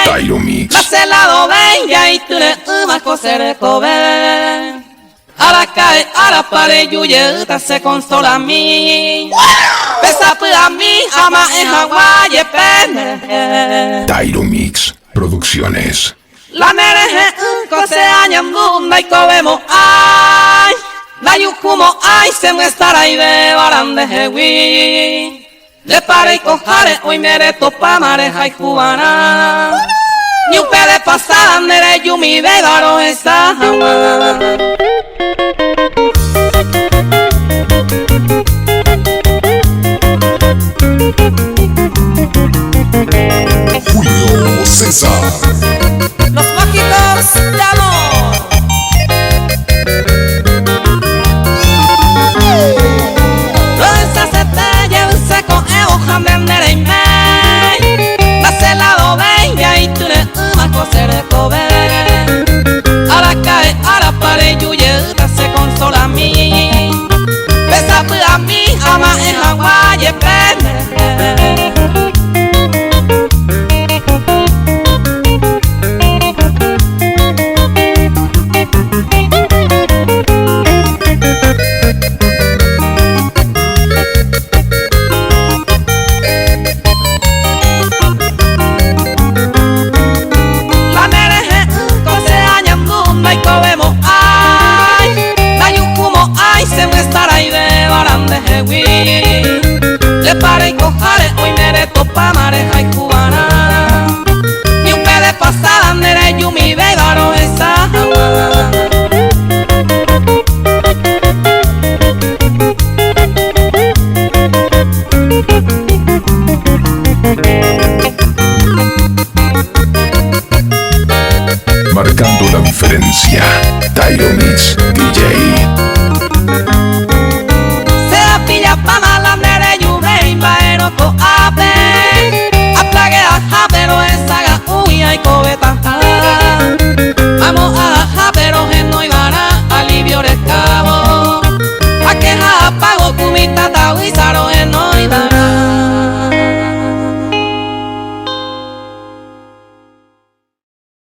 Tyro Mix. Laselado venga y tú le umas coser cover. A la calle, a la pared, yuyeta se consola a mí. Pesa a mí, ama en Hawái, pene. Tyro Mix Producciones. La nereje, cose añan bunda y cobemos, ay. La yucumo, ay, se muestra y de barande jewi. Le pare y cojare, hoy mere topa mareja y cubana. Ni un pede pasada, nere yumi de garo esa jama. Julio César. Los mágicos de amor. Rosa se te lleva con hoja de nere. Nace lado venga y tú le umas coser de cover. A la calle, a la pared, yuyeta se consola a mí. Besa a mí, ama en Hawái, pene. Le pare y cojare, hoy nere topa mareja y cubana. Ni un pede pasada, nere yumi de garo esa jama. Marcando la diferencia. Tyro Mix DJ.